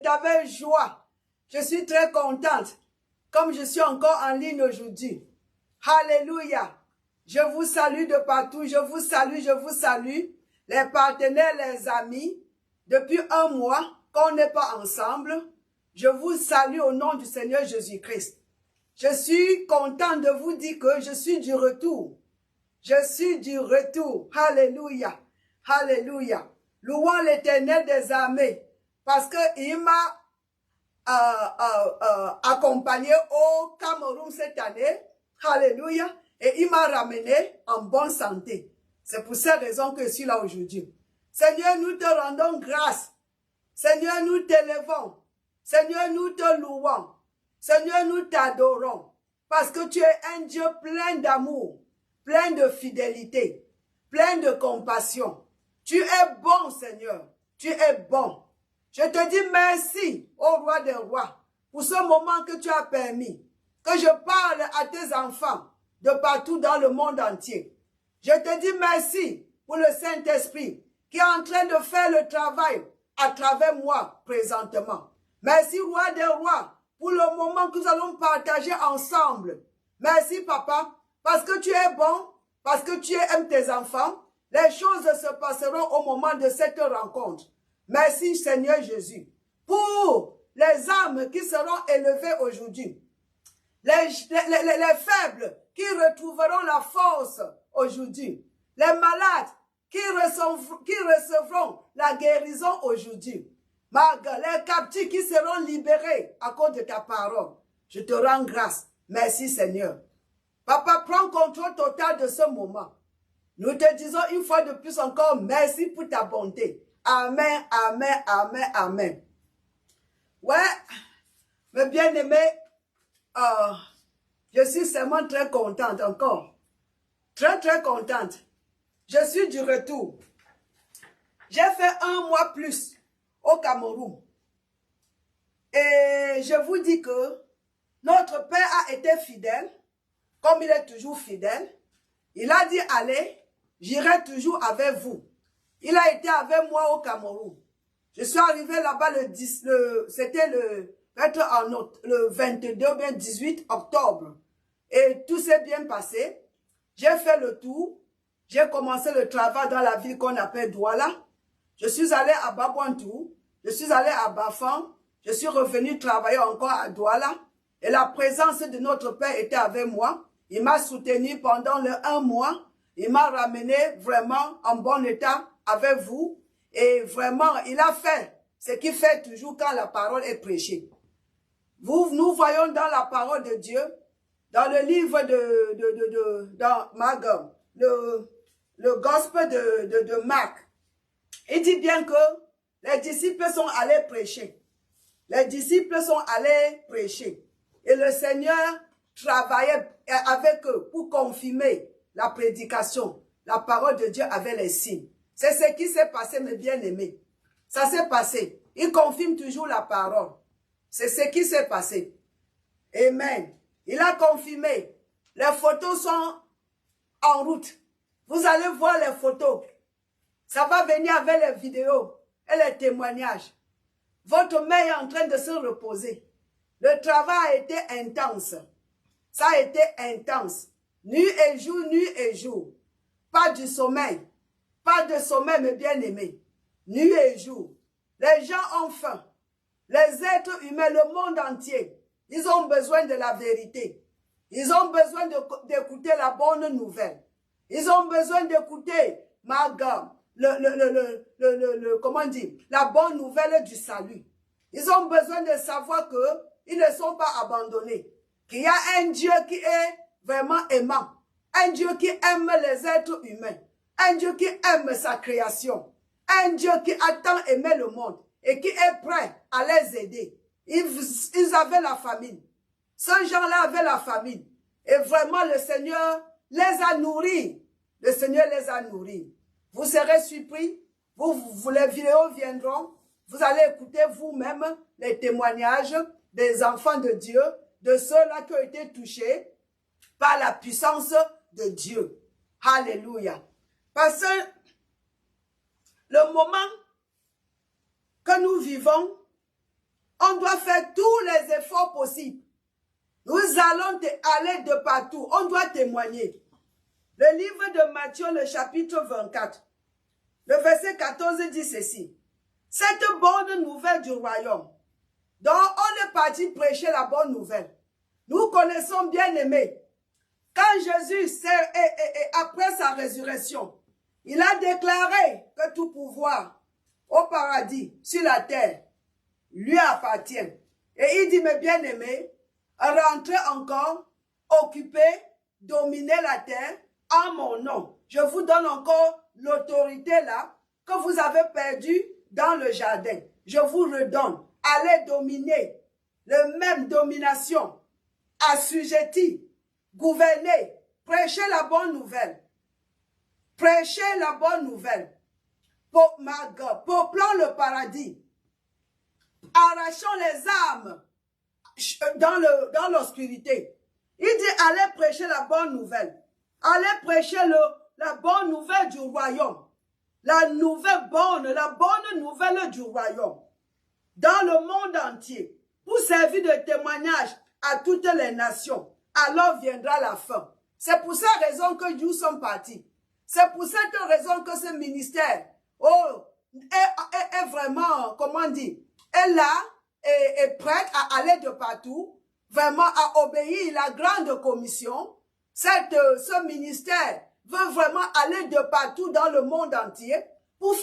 avec joie. Je suis très contente, comme je suis encore en ligne aujourd'hui. Alléluia. Je vous salue de partout, je vous salue, les partenaires, les amis. Depuis un mois qu'on n'est pas ensemble, je vous salue au nom du Seigneur Jésus-Christ. Je suis contente de vous dire que je suis du retour. Je suis du retour. Alléluia. Alléluia. Louons l'Éternel des armées parce qu'il m'a accompagné au Cameroun cette année. Alléluia. Et il m'a ramené en bonne santé. C'est pour cette raison que je suis là aujourd'hui. Seigneur, nous te rendons grâce. Seigneur, nous t'élevons. Seigneur, nous te louons. Seigneur, nous t'adorons. Parce que tu es un Dieu plein d'amour, plein de fidélité, plein de compassion. Tu es bon, Seigneur. Tu es bon. Je te dis merci, ô roi des rois, pour ce moment que tu as permis, que je parle à tes enfants de partout dans le monde entier. Je te dis merci pour le Saint-Esprit qui est en train de faire le travail à travers moi présentement. Merci, roi des rois, pour le moment que nous allons partager ensemble. Merci, papa, parce que tu es bon, parce que tu aimes tes enfants. Les choses se passeront au moment de cette rencontre. Merci, Seigneur Jésus, pour les âmes qui seront élevées aujourd'hui. Les faibles qui retrouveront la force aujourd'hui. Les malades qui recevront la guérison aujourd'hui. Les captifs qui seront libérés à cause de ta parole. Je te rends grâce. Merci, Seigneur. Papa, prends contrôle total de ce moment. Nous te disons une fois de plus encore merci pour ta bonté. Amen, amen, amen, amen. Ouais, mes bien-aimés, je suis seulement très contente encore. Très, très contente. Je suis du retour. J'ai fait un mois plus au Cameroun. Et je vous dis que notre Père a été fidèle, comme il est toujours fidèle. Il a dit, allez, j'irai toujours avec vous. Il a été avec moi au Cameroun. Je suis arrivé là-bas c'était le 22 ou bien 18 octobre. Et tout s'est bien passé. J'ai fait le tour. J'ai commencé le travail dans la ville qu'on appelle Douala. Je suis allé à Babouantou. Je suis allé à Bafan. Je suis revenu travailler encore à Douala. Et la présence de notre Père était avec moi. Il m'a soutenu pendant un mois. Il m'a ramené vraiment en bon état avec vous. Et vraiment, il a fait ce qu'il fait toujours quand la parole est prêchée. Nous voyons dans la parole de Dieu, dans le livre dans Marc, le gospel de Marc, il dit bien que les disciples sont allés prêcher. Les disciples sont allés prêcher. Et le Seigneur travaillait avec eux pour confirmer la prédication, la parole de Dieu avec les signes. C'est ce qui s'est passé, mes bien-aimés. Ça s'est passé. Il confirme toujours la parole. C'est ce qui s'est passé. Amen. Il a confirmé. Les photos sont en route. Vous allez voir les photos. Ça va venir avec les vidéos et les témoignages. Votre mère est en train de se reposer. Le travail a été intense. Ça a été intense. Nuit et jour, nuit et jour. Pas du sommeil. Pas de sommeil, mes bien-aimés. Nuit et jour. Les gens ont faim. Les êtres humains, le monde entier, ils ont besoin de la vérité. Ils ont besoin d'écouter la bonne nouvelle. Ils ont besoin d'écouter, ma gamme, comment dire, la bonne nouvelle du salut. Ils ont besoin de savoir qu'ils ne sont pas abandonnés. Qu'il y a un Dieu qui est vraiment aimant. Un Dieu qui aime les êtres humains. Un Dieu qui aime sa création. Un Dieu qui a tant aimé le monde et qui est prêt à les aider. Ils avaient la famine. Ces gens-là avaient la famine. Et vraiment, le Seigneur les a nourris. Le Seigneur les a nourris. Vous serez surpris. Les vidéos viendront. Vous allez écouter vous-même les témoignages des enfants de Dieu, de ceux-là qui ont été touchés par la puissance de Dieu. Alléluia. Parce que le moment que nous vivons, On doit faire tous les efforts possibles. Nous allons aller de partout. On doit témoigner. Le livre de Matthieu, le chapitre 24, le verset 14 dit ceci. Cette bonne nouvelle du royaume, dont on est parti prêcher la bonne nouvelle. Nous connaissons bien aimé. Quand Jésus, après sa résurrection, il a déclaré que tout pouvoir au paradis, sur la terre, lui appartient. Et il dit, mes bien-aimés, rentrez encore, occupez, dominez la terre en mon nom. Je vous donne encore l'autorité là que vous avez perdue dans le jardin. Je vous redonne. Allez dominer. Le même domination. Assujetti. Gouverner. Prêchez la bonne nouvelle. Prêchez la bonne nouvelle. Peuplant le paradis. Arrachons les âmes dans l'obscurité. Il dit, allez prêcher la bonne nouvelle. Allez prêcher la bonne nouvelle du royaume. La bonne nouvelle du royaume. Dans le monde entier. Pour servir de témoignage à toutes les nations. Alors viendra la fin. C'est pour cette raison que nous sommes partis. C'est pour cette raison que ce ministère est vraiment, comment dire, est là et est prête à aller de partout, vraiment à obéir à la grande commission. Ce ministère veut vraiment aller de partout dans le monde entier pour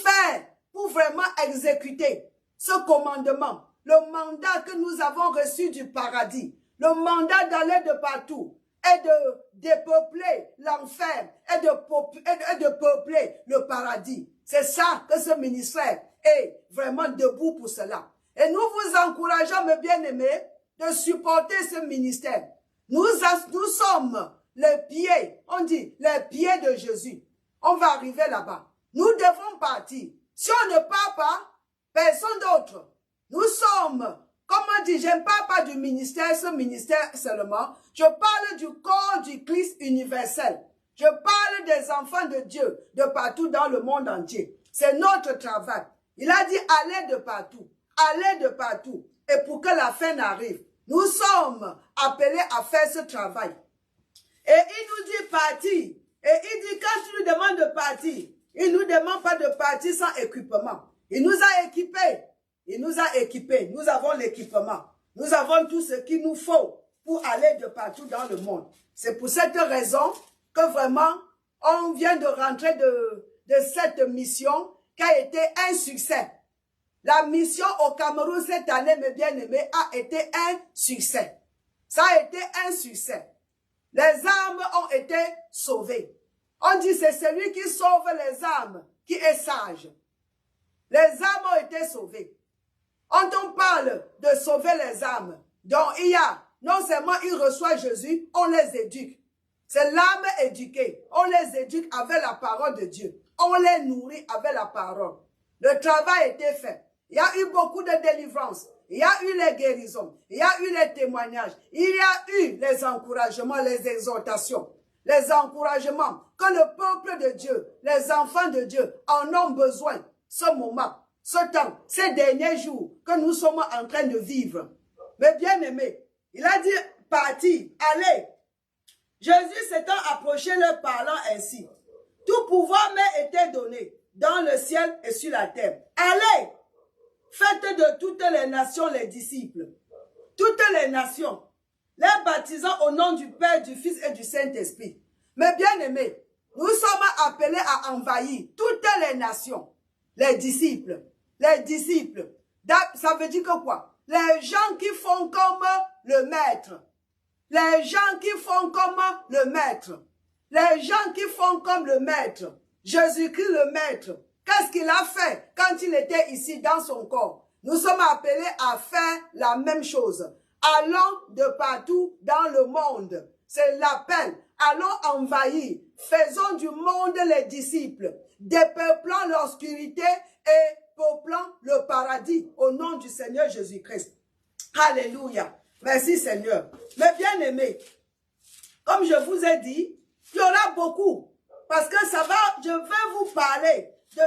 vraiment exécuter ce commandement, le mandat que nous avons reçu du paradis, le mandat d'aller de partout et de dépeupler l'enfer et de peupler le paradis. C'est ça que ce ministère est vraiment debout pour cela. Et nous vous encourageons, mes bien-aimés, de supporter ce ministère. Nous sommes les pieds, on dit, les pieds de Jésus. On va arriver là-bas. Nous devons partir. Si on ne part pas, personne d'autre. Nous sommes, comment dire, je ne parle pas du ministère, ce ministère seulement. Je parle du corps du Christ universel. Je parle des enfants de Dieu de partout dans le monde entier. C'est notre travail. Il a dit, allez de partout. Allez de partout. Et pour que la fin arrive, nous sommes appelés à faire ce travail. Et il nous dit partir. Et il dit, quand tu nous demandes de partir, il ne nous demande pas de partir sans équipement. Il nous a équipés. Il nous a équipés. Nous avons l'équipement. Nous avons tout ce qu'il nous faut pour aller de partout dans le monde. C'est pour cette raison que vraiment, on vient de rentrer de cette mission qui a été un succès. La mission au Cameroun cette année, mes bien-aimés, a été un succès. Ça a été un succès. Les âmes ont été sauvées. On dit c'est celui qui sauve les âmes qui est sage. Les âmes ont été sauvées. Quand on parle de sauver les âmes, donc il y a, non seulement ils reçoivent Jésus, on les éduque. C'est l'âme éduquée. On les éduque avec la parole de Dieu. On les nourrit avec la parole. Le travail a été fait. Il y a eu beaucoup de délivrance. Il y a eu les guérisons. Il y a eu les témoignages. Il y a eu les encouragements, les exhortations. Les encouragements que le peuple de Dieu, les enfants de Dieu en ont besoin. Ce moment, ce temps, ces derniers jours que nous sommes en train de vivre. Mais bien aimé, il a dit, parti, allez. Jésus s'étant approché leur parlant ainsi. Tout pouvoir m'est été donné dans le ciel et sur la terre. Allez, faites de toutes les nations les disciples. Toutes les nations. Les baptisant au nom du Père, du Fils et du Saint-Esprit. Mais bien aimés, nous sommes appelés à envahir toutes les nations. Les disciples. Les disciples. Ça veut dire que quoi? Les gens qui font comme le maître. Les gens qui font comme le maître. Les gens qui font comme le maître. Jésus-Christ le maître. Qu'est-ce qu'il a fait quand il était ici dans son corps? Nous sommes appelés à faire la même chose. Allons de partout dans le monde. C'est l'appel. Allons envahir. Faisons du monde les disciples. Dépeuplant l'obscurité et peuplant le paradis au nom du Seigneur Jésus-Christ. Alléluia. Merci Seigneur. Mais bien aimés, comme je vous ai dit, il y aura beaucoup. Parce que je vais vous parler de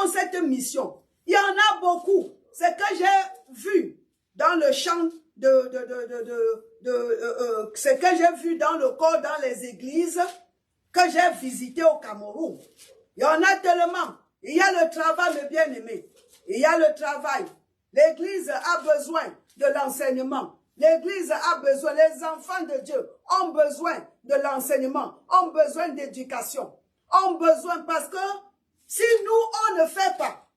cette mission. Il y en a beaucoup. ce que j'ai vu dans le champ ce que j'ai vu dans le corps, dans les églises que j'ai visitées au Cameroun. Il y en a tellement. Il y a le travail, mes bien-aimés. Il y a le travail. L'église a besoin de l'enseignement. L'église a besoin, les enfants de Dieu ont besoin de l'enseignement, ont besoin d'éducation, ont besoin parce que si nous, on ne fait pas,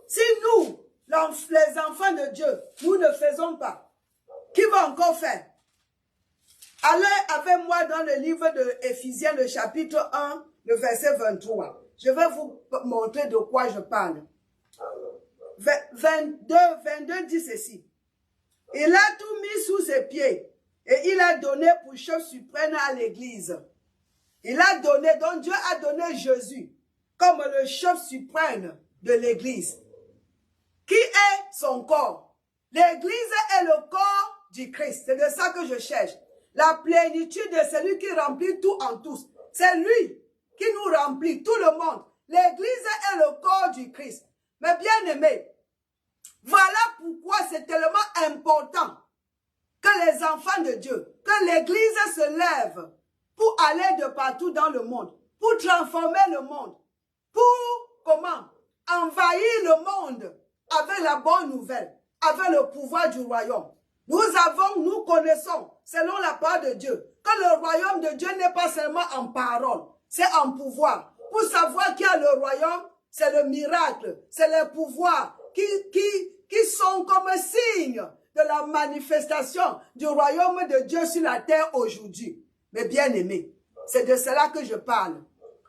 si nous, les enfants de Dieu, nous ne faisons pas, qui va encore faire? Allez avec moi dans le livre de Éphésiens, le chapitre 1, le verset 23. Je vais vous montrer de quoi je parle. 22 dit ceci. Il a tout mis sous ses pieds et il a donné pour chef suprême à l'église. Il a donné, donc Dieu a donné Jésus comme le chef suprême de l'église. Qui est son corps? L'église est le corps du Christ. C'est de ça que je cherche. La plénitude de celui qui remplit tout en tous. C'est lui qui nous remplit, tout le monde. L'église est le corps du Christ. Mais bien aimé, voilà pourquoi c'est tellement important que les enfants de Dieu, que l'église se lève pour aller de partout dans le monde, pour transformer le monde, pour comment? Envahir le monde avec la bonne nouvelle, avec le pouvoir du royaume. Nous connaissons, selon la parole de Dieu, que le royaume de Dieu n'est pas seulement en parole, c'est en pouvoir. Pour savoir qu'il y a le royaume, c'est le miracle, c'est le pouvoir qui sont comme un signe de la manifestation du royaume de Dieu sur la terre aujourd'hui. Mais bien aimés, c'est de cela que je parle.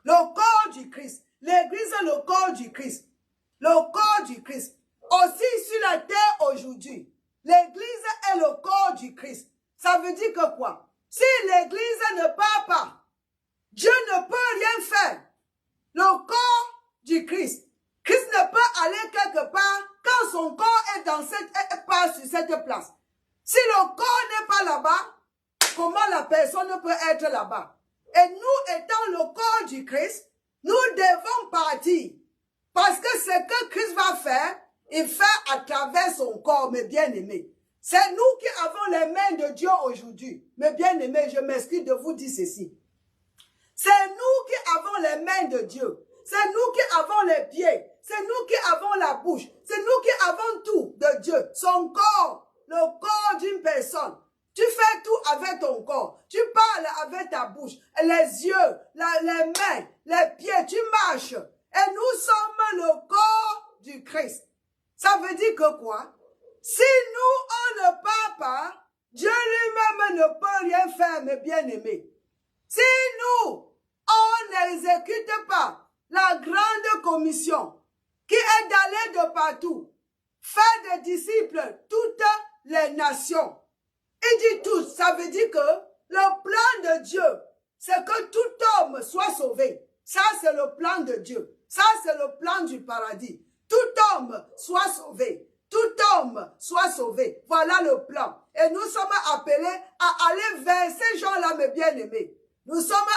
Le corps du Christ, l'église est le corps du Christ. Le corps du Christ, aussi sur la terre aujourd'hui. L'église est le corps du Christ. Ça veut dire que quoi? Si l'église ne part pas, Dieu ne peut rien faire. Le corps du Christ. Christ ne peut aller quelque part quand son corps est pas sur cette place. Si le corps n'est pas là-bas, comment la personne peut être là-bas? Et nous étant le corps du Christ, nous devons partir. Parce que ce que Christ va faire, il fait à travers son corps, mes bien-aimés. C'est nous qui avons les mains de Dieu aujourd'hui. Mes bien-aimés, je m'excuse de vous dire ceci. C'est nous qui avons les mains de Dieu. C'est nous qui avons les pieds. C'est nous qui avons la bouche. C'est nous qui avons tout de Dieu. Son corps, le corps d'une personne. Tu fais tout avec ton corps. Tu parles avec ta bouche. Les yeux, les mains, les pieds. Tu marches. Et nous sommes le corps du Christ. Ça veut dire que quoi? Si nous, on ne part pas, Dieu lui-même ne peut rien faire, mes bien-aimés. Si nous, on n'exécute pas la grande commission qui est d'aller de partout, faire des disciples toutes les nations. Il dit tout, ça veut dire que le plan de Dieu, c'est que tout homme soit sauvé. Ça, c'est le plan de Dieu. Ça, c'est le plan du paradis. Tout homme soit sauvé. Tout homme soit sauvé. Voilà le plan. Et nous sommes appelés à aller vers ces gens-là, mes bien-aimés. Nous sommes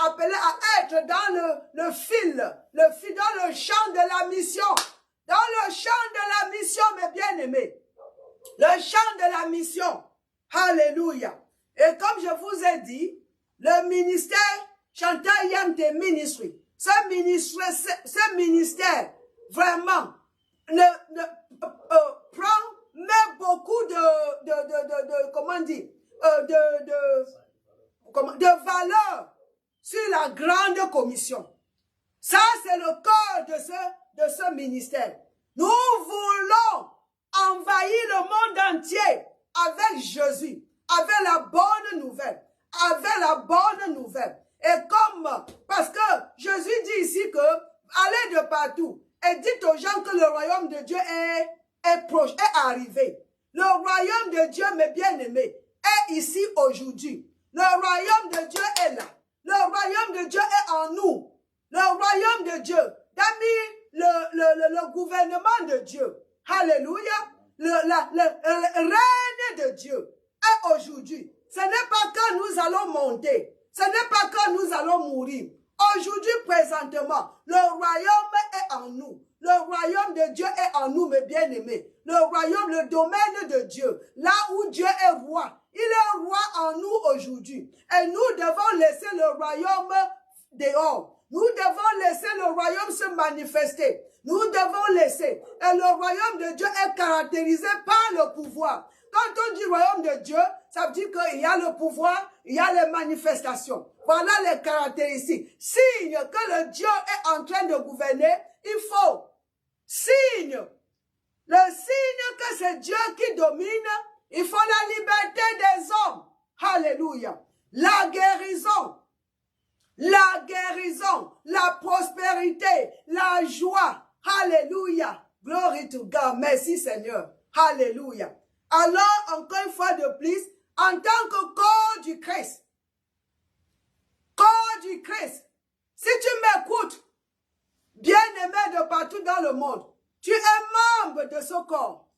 appelés à être dans le fil, dans le champ de la mission. Dans le champ de la mission, mes bien-aimés. Le champ de la mission. Alléluia. Et comme je vous ai dit, le ministère Chantal Yamte Ministry, ce ministère, vraiment, met beaucoup de valeur sur la grande commission. Ça, c'est le corps de ce ministère. Nous voulons envahir le monde entier avec Jésus, avec la bonne nouvelle, avec la bonne nouvelle. Et parce que Jésus dit ici que allez de partout et dites aux gens que le royaume de Dieu est proche, est arrivé. Le royaume de Dieu, mes bien-aimés, est ici aujourd'hui. Le royaume de Dieu est là. Le royaume de Dieu est en nous. Le royaume de Dieu, le gouvernement de Dieu. Alléluia. Le règne de Dieu est aujourd'hui. Ce n'est pas que nous allons monter. Ce n'est pas que nous allons mourir. Aujourd'hui, présentement, le royaume est en nous. le royaume de Dieu est en nous, mes bien-aimés. Le royaume, le domaine de Dieu, là où Dieu est roi. Il est roi en nous aujourd'hui. Et nous devons laisser le royaume dehors. Nous devons laisser le royaume se manifester. Nous devons laisser. Et le royaume de Dieu est caractérisé par le pouvoir. Quand on dit royaume de Dieu, ça veut dire qu'il y a le pouvoir, il y a les manifestations. Voilà les caractéristiques. Signe que le Dieu est en train de gouverner, il faut signe. Le signe que c'est Dieu qui domine, il faut la liberté des hommes. Alléluia. La guérison, la prospérité, la joie. Alléluia. Glory to God. Merci Seigneur. Alléluia. Alors, encore une fois de plus, en tant que corps du Christ, si tu m'écoutes, bien-aimé de partout dans le monde, tu es membre de ce corps.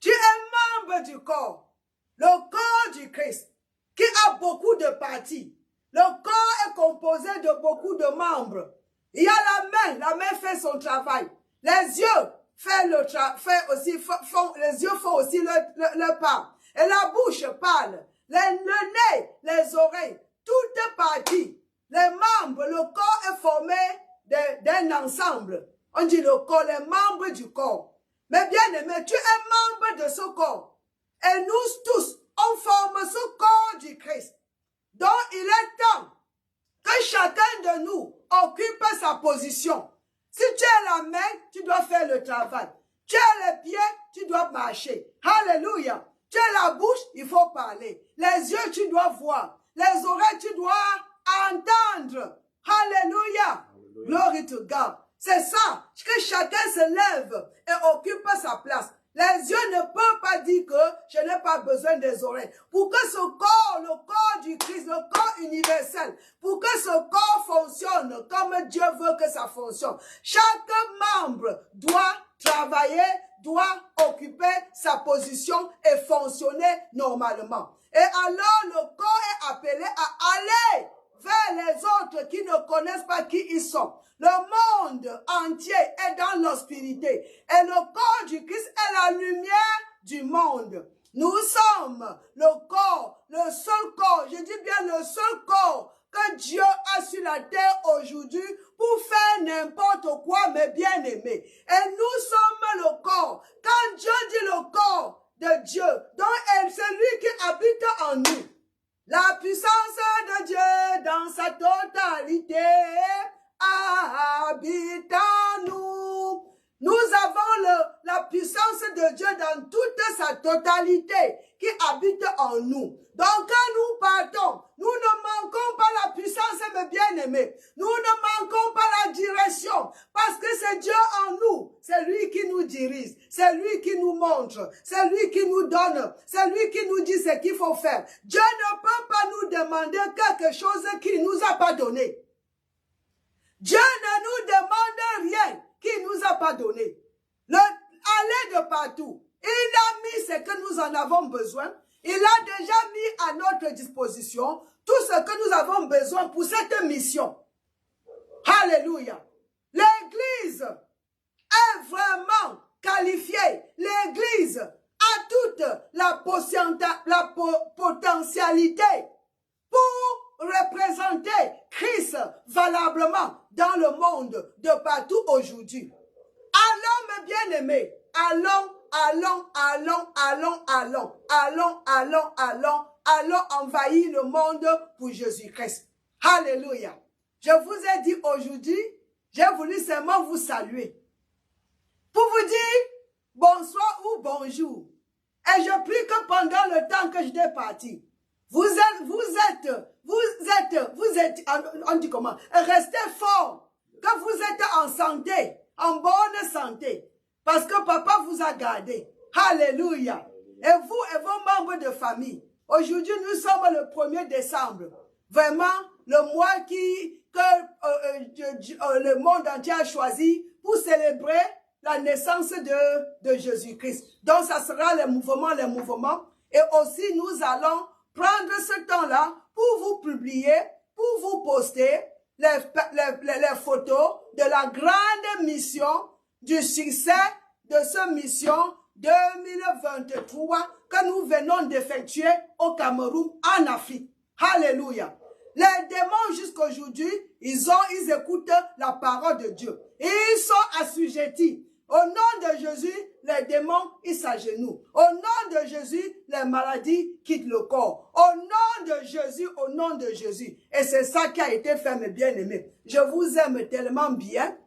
Tu es membre du corps. Le corps du Christ, qui a beaucoup de parties. Le corps est composé de beaucoup de membres. Il y a la main fait son travail. Les yeux les yeux font aussi le pas. Et la bouche parle. Le nez, les oreilles, toutes parties. Les membres, le corps est formé d'un ensemble. On dit le corps, les membres du corps. Mais bien aimé, tu es membre de ce corps. Et nous tous, on forme ce corps du Christ. Donc il est temps que chacun de nous occupe sa position. Si tu as la main, tu dois faire le travail. Tu as les pieds, tu dois marcher. Alléluia. Tu as la bouche, il faut parler. Les yeux, tu dois voir. Les oreilles, tu dois entendre. Alléluia. Glory to God. C'est ça, que chacun se lève et occupe sa place. Les yeux ne peuvent pas dire que je n'ai pas besoin des oreilles. Pour que ce corps, le corps du Christ, le corps universel, pour que ce corps fonctionne comme Dieu veut que ça fonctionne, chaque membre doit travailler, doit occuper sa position et fonctionner normalement. Et alors le corps est appelé à aller vers les autres qui ne connaissent pas qui ils sont. Le monde entier est dans l'obscurité. Et le corps du Christ est la lumière du monde. Nous sommes le corps, le seul corps, je dis bien le seul corps que Dieu a sur la terre aujourd'hui pour faire n'importe quoi, mes bien-aimés. Et nous sommes le corps. Quand Dieu dit le corps de Dieu, donc c'est lui qui habite en nous. La puissance de Dieu dans sa totalité habite en nous. Nous avons la puissance de Dieu dans toute sa totalité qui habite en nous. Donc quand nous partons, nous ne manquons pas la puissance, mes bien-aimés. Nous ne manquons pas la direction parce que c'est Dieu en nous. C'est lui qui nous dirige. C'est lui qui nous montre. C'est lui qui nous donne. C'est lui qui nous dit ce qu'il faut faire. Dieu ne peut pas nous demander quelque chose qu'il ne nous a pas donné. Dieu ne nous demande rien qu'il ne nous a pas donné. Aller de partout. Il a mis ce que nous en avons besoin. Il a déjà mis à notre disposition tout ce que nous avons besoin pour cette mission. Alléluia. L'Église est vraiment qualifiée. L'Église a toute la potentialité pour représenter Christ valablement dans le monde de partout aujourd'hui. Allons, mes bien-aimés, allons envahir le monde pour Jésus-Christ. Alléluia. Je vous ai dit aujourd'hui, j'ai voulu seulement vous saluer. Pour vous dire bonsoir ou bonjour. Et je prie que pendant le temps que j'étais parti, vous êtes, on dit comment? Restez fort, que vous êtes en santé, en bonne santé, parce que papa vous a gardé. Alléluia. Et vous et vos membres de famille. Aujourd'hui, nous sommes le 1er décembre. Vraiment, le mois que le monde entier a choisi pour célébrer la naissance de Jésus-Christ. Donc, ça sera les mouvements. Et aussi, nous allons prendre ce temps-là pour vous publier, pour vous poster les photos de la grande mission du succès de cette mission 2023 que nous venons d'effectuer au Cameroun, en Afrique. Alléluia. Les démons jusqu'à aujourd'hui, ils écoutent la parole de Dieu. Et ils sont assujettis. Au nom de Jésus, les démons, ils s'agenouillent. Au nom de Jésus, les maladies quittent le corps. Au nom de Jésus, au nom de Jésus. Et c'est ça qui a été fait, mes bien-aimés. Je vous aime tellement bien.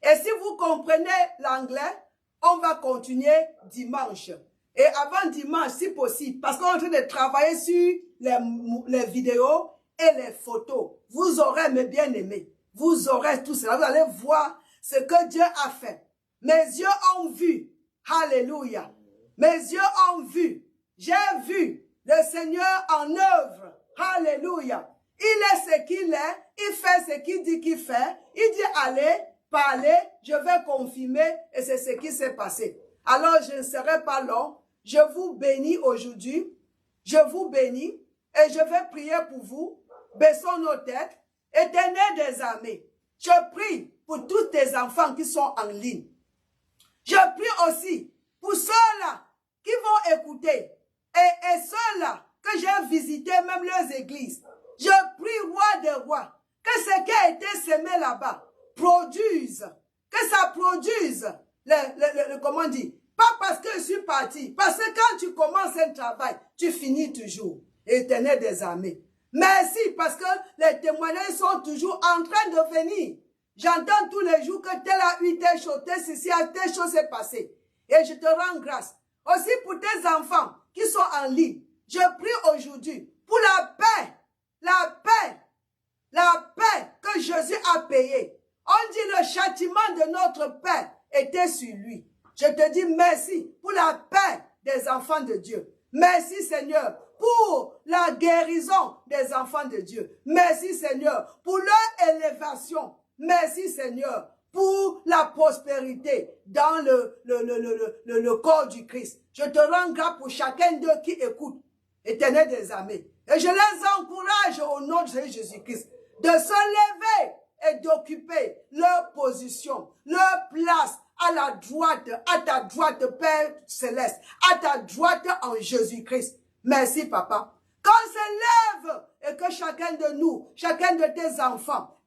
Et si vous comprenez l'anglais, on va continuer dimanche. Et avant dimanche, si possible, parce qu'on est en train de travailler sur les vidéos et les photos. Vous aurez, mes bien-aimés, vous aurez tout cela. Vous allez voir ce que Dieu a fait. Mes yeux ont vu. Alléluia. Mes yeux ont vu. J'ai vu le Seigneur en œuvre. Alléluia. Il est ce qu'il est. Il fait ce qu'il dit qu'il fait. Il dit allez, parlez, je vais confirmer. Et c'est ce qui s'est passé. Alors je ne serai pas long. Je vous bénis aujourd'hui. Je vous bénis. Et je vais prier pour vous. Baissons nos têtes. Éternel des armées. Je prie pour tous tes enfants qui sont en ligne. Je prie aussi pour ceux-là qui vont écouter et ceux-là que j'ai visité, même leurs églises. Je prie, roi des rois, que ce qui a été semé là-bas produise, que ça produise, comment dire, pas parce que je suis parti, parce que quand tu commences un travail, tu finis toujours. Éternel des armées. Merci parce que les témoignages sont toujours en train de venir. J'entends tous les jours que tel a eu telle chose, telle chose s'est passée. Et je te rends grâce. Aussi pour tes enfants qui sont en ligne. Je prie aujourd'hui pour la paix que Jésus a payée. On dit le châtiment de notre Père était sur lui. Je te dis merci pour la paix des enfants de Dieu. Merci Seigneur pour la guérison des enfants de Dieu. Merci Seigneur pour leur élévation. Merci Seigneur pour la prospérité dans le corps du Christ. Je te rends grâce pour chacun d'eux qui écoute, Éternel des armées. Et je les encourage au nom de Jésus-Christ de se lever et d'occuper leur position, leur place à la droite, à ta droite, Père Céleste, à ta droite en Jésus-Christ. Merci, Papa. Qu'on se lève et que chacun de nous, chacun de tes enfants,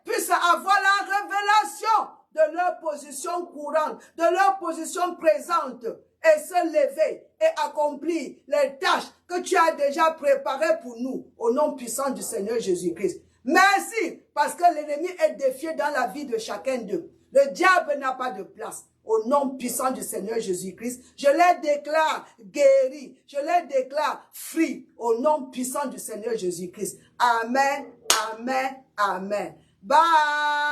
puisse avoir la révélation de leur position courante, de leur position présente, et se lever et accomplir les tâches que tu as déjà préparées pour nous, au nom puissant du Seigneur Jésus-Christ. Merci, parce que l'ennemi est défié dans la vie de chacun d'eux. Le diable n'a pas de place. Au nom puissant du Seigneur Jésus-Christ, je les déclare guéris, je les déclare free, au nom puissant du Seigneur Jésus-Christ. Amen, amen, amen. Bye.